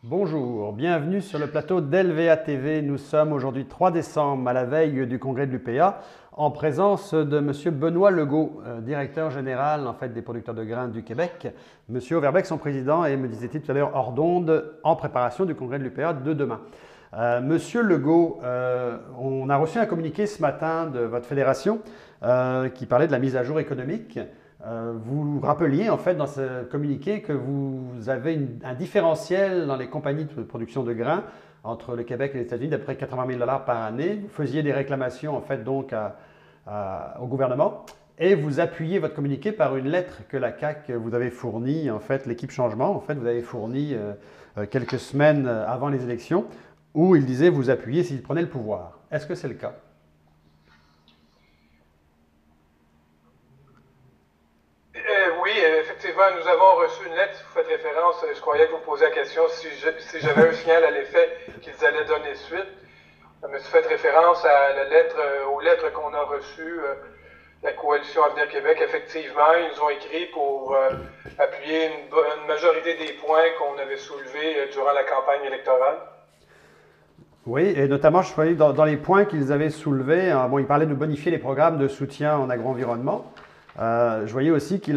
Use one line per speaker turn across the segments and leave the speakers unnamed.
Bonjour, bienvenue sur le plateau d'LVA TV. Nous sommes aujourd'hui 3 décembre à la veille du congrès de l'UPA en présence de M. Benoît Legault, directeur général des producteurs de grains du Québec. M. Overbeck, son président, et me disait-il tout à l'heure hors d'onde en préparation du congrès de l'UPA de demain. Monsieur Legault, on a reçu un communiqué ce matin de votre fédération qui parlait de la mise à jour économique. Vous rappeliez en fait dans ce communiqué que vous avez un différentiel dans les compagnies de production de grains entre le Québec et les États-Unis d'à peu près 80 000 $ par année. Vous faisiez des réclamations en fait donc au gouvernement et vous appuyez votre communiqué par une lettre que la CAQ vous avait fournie, en fait l'équipe changement, en fait vous avez fournie quelques semaines avant les élections où il disait vous appuyer s'il prenait le pouvoir. Est-ce que c'est le cas?
Oui, effectivement, nous avons reçu une lettre. Vous faites référence, je croyais que vous posiez la question si j'avais un signal à l'effet qu'ils allaient donner suite. Mais vous faites référence à la lettre, aux lettres qu'on a reçues, la Coalition Avenir Québec. Effectivement, ils nous ont écrit pour appuyer une majorité des points qu'on avait soulevés durant la campagne électorale.
Oui, et notamment, je voyais dans les points qu'ils avaient soulevés, bon, ils parlaient de bonifier les programmes de soutien en agro-environnement. Je voyais aussi qu'il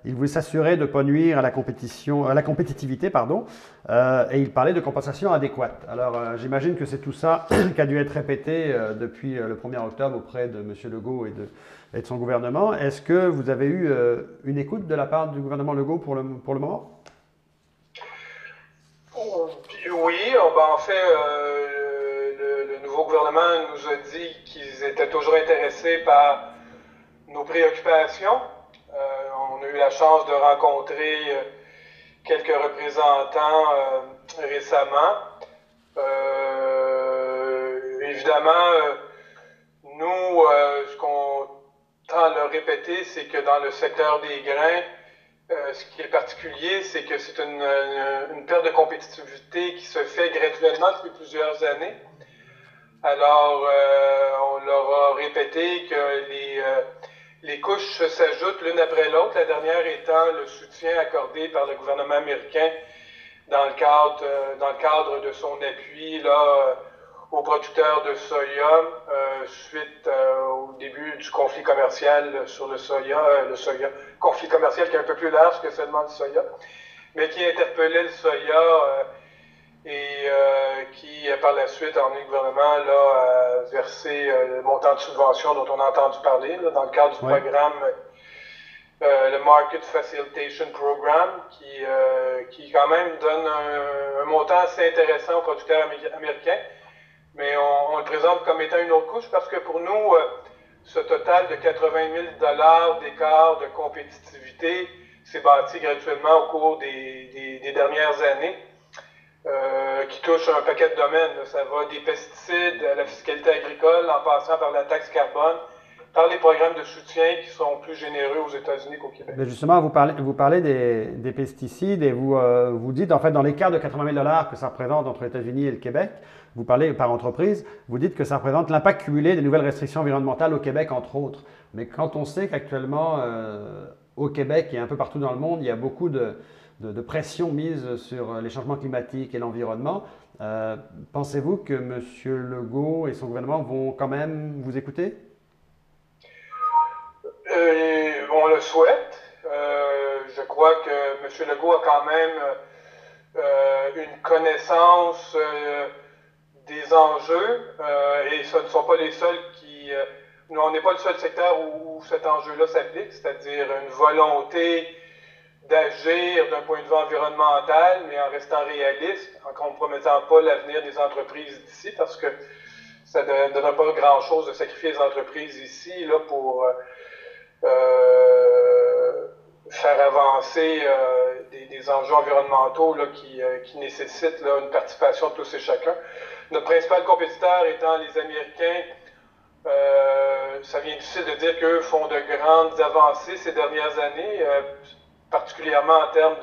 voulait s'assurer de ne pas nuire à la compétitivité, pardon, et il parlait de compensation adéquate. Alors, j'imagine que c'est tout ça qui a dû être répété depuis le 1er octobre auprès de M. Legault et de son gouvernement. Est-ce que vous avez eu une écoute de la part du gouvernement Legault pour le moment?
Oui, en fait, le nouveau gouvernement nous a dit qu'ils étaient toujours intéressés par nos préoccupations. On a eu la chance de rencontrer quelques représentants récemment. Évidemment, nous, ce qu'on tend à leur répéter, c'est que dans le secteur des grains, ce qui est particulier, c'est que c'est une perte de compétitivité qui se fait graduellement depuis plusieurs années. Alors, on leur a répété que les couches s'ajoutent l'une après l'autre, la dernière étant le soutien accordé par le gouvernement américain dans le cadre de son appui là, aux producteurs de soya suite au début du conflit commercial sur le soya, conflit commercial qui est un peu plus large que seulement le soya, mais qui interpellait le soya et qui, par la suite, a emmené le gouvernement là, à verser le montant de subvention dont on a entendu parler là, dans le cadre du programme, le Market Facilitation Program, qui quand même donne un montant assez intéressant aux producteurs américains, mais on le présente comme étant une autre couche parce que pour nous, ce total de 80 000 $ d'écart de compétitivité s'est bâti graduellement au cours des dernières années. Qui touche un paquet de domaines. Là. Ça va des pesticides à la fiscalité agricole, en passant par la taxe carbone, par les programmes de soutien qui sont plus généreux aux États-Unis qu'au Québec.
Mais justement, vous parlez des pesticides et vous dites, en fait, dans l'écart de 80 000 $ que ça représente entre les États-Unis et le Québec, vous parlez par entreprise, vous dites que ça représente l'impact cumulé des nouvelles restrictions environnementales au Québec, entre autres. Mais quand on sait qu'actuellement, au Québec et un peu partout dans le monde, il y a beaucoup de pression mise sur les changements climatiques et l'environnement, pensez-vous que M. Legault et son gouvernement vont quand même vous écouter?
On le souhaite. Je crois que M. Legault a quand même une connaissance des enjeux et ce ne sont pas les seuls qui... nous, on n'est pas le seul secteur où cet enjeu-là s'applique, c'est-à-dire une volonté d'agir d'un point de vue environnemental, mais en restant réaliste, en ne compromettant pas l'avenir des entreprises d'ici, parce que ça ne donne pas grand-chose de sacrifier les entreprises ici là, pour faire avancer des enjeux environnementaux là, qui nécessitent là, une participation de tous et chacun. Notre principal compétiteur étant les Américains, ça vient difficile de dire qu'eux font de grandes avancées ces dernières années, particulièrement en termes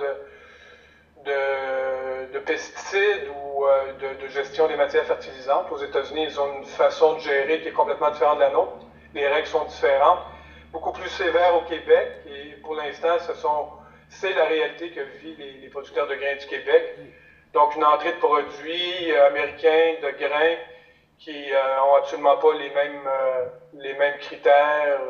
de pesticides ou de gestion des matières fertilisantes. Aux États-Unis, ils ont une façon de gérer qui est complètement différente de la nôtre. Les règles sont différentes, beaucoup plus sévères au Québec. Et pour l'instant, c'est la réalité que vivent les producteurs de grains du Québec. Donc, une entrée de produits américains de grains qui n'ont absolument pas les mêmes critères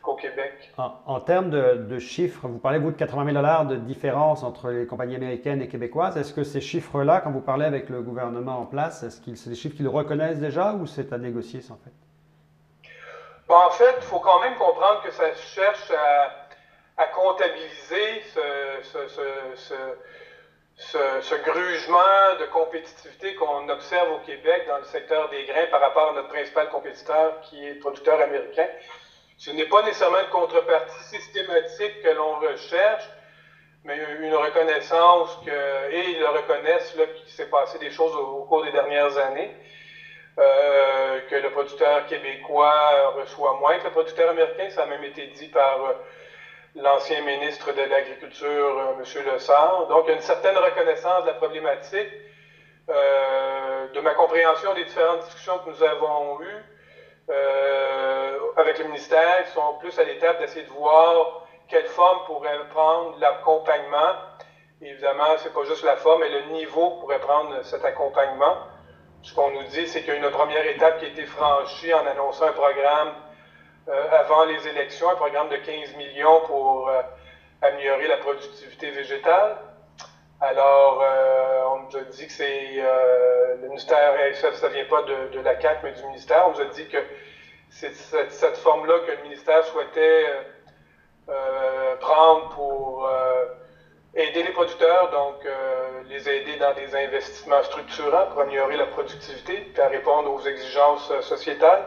qu'au Québec.
En termes de chiffres, vous parlez, vous, de 80 000 $ de différence entre les compagnies américaines et québécoises. Est-ce que ces chiffres-là, quand vous parlez avec le gouvernement en place, est-ce que c'est des chiffres qu'ils reconnaissent déjà ou c'est à négocier, ça, en fait?
Bon, en fait, il faut quand même comprendre que ça cherche à comptabiliser ce grugement de compétitivité qu'on observe au Québec dans le secteur des grains par rapport à notre principal compétiteur qui est le producteur américain. Ce n'est pas nécessairement une contrepartie systématique que l'on recherche, mais une reconnaissance et ils le reconnaissent qu'il s'est passé des choses au cours des dernières années, que le producteur québécois reçoit moins que le producteur américain. Ça a même été dit par l'ancien ministre de l'Agriculture, M. Lessard. Donc, il y a une certaine reconnaissance de la problématique, de ma compréhension des différentes discussions que nous avons eues avec le ministère, qui sont plus à l'étape d'essayer de voir quelle forme pourrait prendre l'accompagnement. Évidemment, c'est pas juste la forme, mais le niveau pourrait prendre cet accompagnement. Ce qu'on nous dit, c'est qu'il y a une première étape qui a été franchie en annonçant un programme avant les élections, un programme de 15 millions pour améliorer la productivité végétale. Alors, on nous a dit que c'est le ministère, ça ne vient pas de la CAQ, mais du ministère. On nous a dit que c'est cette forme-là que le ministère souhaitait prendre pour aider les producteurs, donc les aider dans des investissements structurants pour améliorer la productivité et à répondre aux exigences sociétales.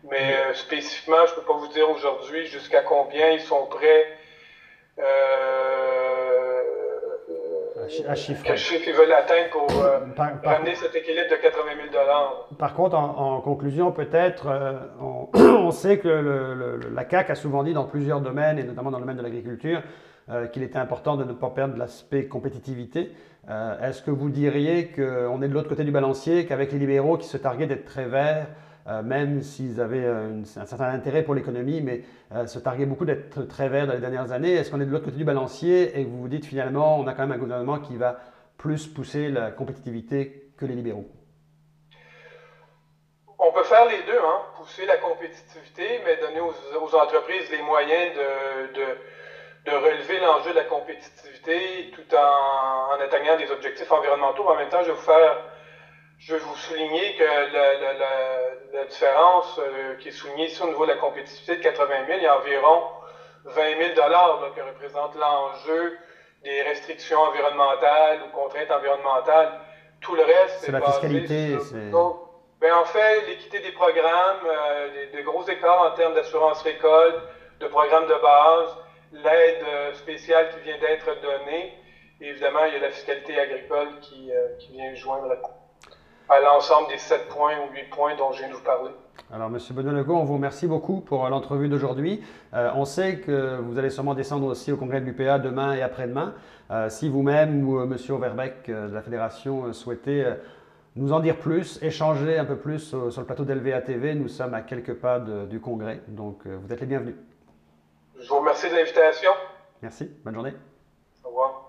Mais spécifiquement, je ne peux pas vous dire aujourd'hui jusqu'à combien ils sont prêts
à chiffrer.
Quel chiffre ils veulent atteindre pour ramener cet équilibre de 80 000 $.
Par contre, en conclusion, peut-être, on sait que la CAQ a souvent dit dans plusieurs domaines, et notamment dans le domaine de l'agriculture, qu'il était important de ne pas perdre l'aspect compétitivité. Est-ce que vous diriez qu'on est de l'autre côté du balancier, qu'avec les libéraux qui se targuaient d'être très verts, même s'ils avaient un certain intérêt pour l'économie, mais se targuaient beaucoup d'être très verts dans les dernières années, est-ce qu'on est de l'autre côté du balancier et que vous vous dites finalement on a quand même un gouvernement qui va plus pousser la compétitivité que les libéraux?
On peut faire les deux, hein? Pousser la compétitivité, mais donner aux entreprises les moyens de relever l'enjeu de la compétitivité tout en atteignant des objectifs environnementaux. En même temps, je vais vous souligner que la différence qui est soulignée ici au niveau de la compétitivité de 80 000, il y a environ 20 000 $ que représente l'enjeu des restrictions environnementales ou contraintes environnementales. Tout le reste,
c'est la fiscalité.
En fait, l'équité des programmes, de gros écarts en termes d'assurance récolte, de programmes de base, l'aide spéciale qui vient d'être donnée. Et évidemment, il y a la fiscalité agricole qui vient joindre à l'ensemble des 7 points ou 8 points dont je viens de vous parler.
Alors, M. Benoît Legault, on vous remercie beaucoup pour l'entrevue d'aujourd'hui. On sait que vous allez sûrement descendre aussi au congrès de l'UPA demain et après-demain. Si vous-même ou M. Overbeck de la Fédération souhaitez nous en dire plus, échanger un peu plus sur le plateau d'LVA TV, nous sommes à quelques pas du congrès, donc vous êtes les bienvenus.
Je vous remercie de l'invitation.
Merci, bonne journée.
Au revoir.